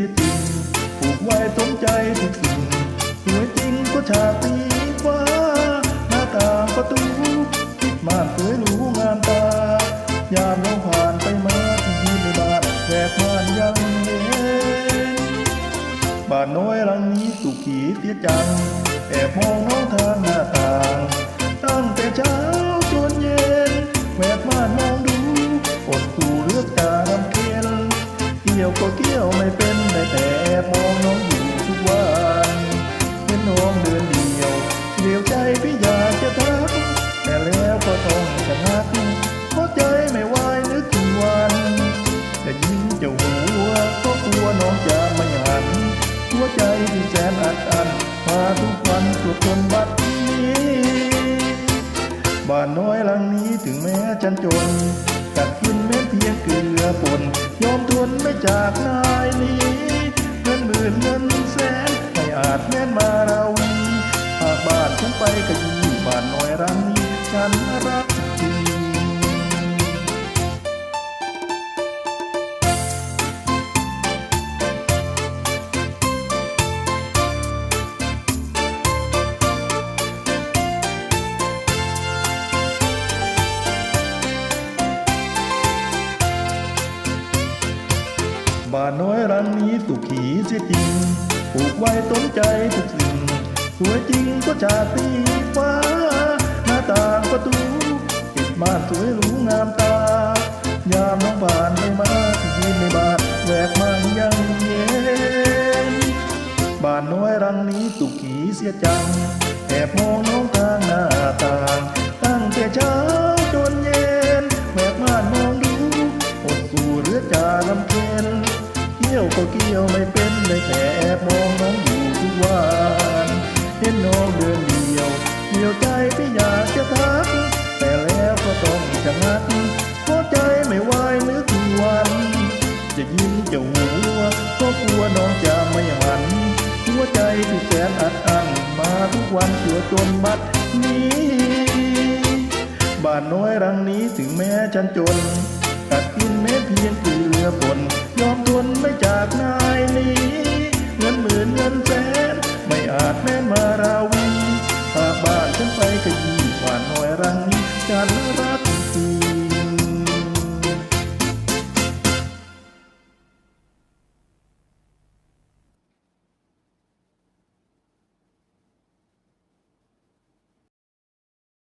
สียจริงผูกไว้สมใจทุกสิ่งสวยจริงก็ฉากสีฟ้าหน้าต่างประตูคิดม่านสวยหรูงามตายามเราผ่านไปมาที่ยืนในบ้านแวกม่านยังเห็นบ้านน้อยหลังนี้สุขีเสียจังแอบมองน้องทางหน้าต่างตั้งแต่เช้าจนเย็นแวกม่านมองดูอดสู่เลือกตาดำเคียนเกี่ยวก็เกี่ยวไม่เป็นได้แต่แอบมองน้องอยู่ทุกวันเห็นน้องเดินเดียวเดียวใจพี่อยากจะทักแต่แล้วก็ต้องชะงักเพราะใจไม่ไหวนึกถึงวันจะยิ้มจะหัวก็กลัวน้องจะไม่หันหัวใจที่แสนอัดอั้นมาทุกวันสุดจนบัดนี้บ้านน้อยหลังนี้ถึงแม้ฉันจนกัดกินแม้เพียงเกลือป่นยอมทนไม่จากนายนี้เงินหมื่นเงินแสนไม่อาจแม้นมาเราวีหากบ้านฉันไปก็ยีบ้านน้อยหลังนี้ฉันรักจริงบ้านน้อยหลังนี้สุขีเสียจริงผูกไว้ต้นใจทุกสิ่งสวยจริงก็จากสีฟ้าหน้าต่างประตูติดม่านสวยหรูงามตายามน้องผ่านไปมาที่ยืนในบ้านแวกม่านยังเย็นบ้านน้อยหลังนี้สุขีเสียจังแอบมองน้องทางหน้าต่างตั้งแต่เช้าจนเย็นแวกม่านมองดูอดสู่เรือจ่าลำเค็นเกี่ยวก็เกี่ยวไม่เป็นได้แต่แอบมองน้องอยู่ทุกวันเห็นน้องเดินเดียวเดียวใจพี่อยากจะทักแต่แล้วก็ต้องชะงักเพราะใจไม่ไหวนึกถึงวันจะยิ้มจะหัวก็กลัวน้องจะไม่หันหัวใจที่แสนอัดอั้นมาทุกวันเสือจนบัดนี้บ้านน้อยหลังนี้ถึงแม้ฉันจนกัดกินแม้เพียงเกลือป่นยอมทนไม่จากนายนี้เงินหมื่นเงินแสนไม่อาจแม้นมาราวีหากบ้านฉันไปก็ยีบ้านน้อยหลังนี้ฉันรัก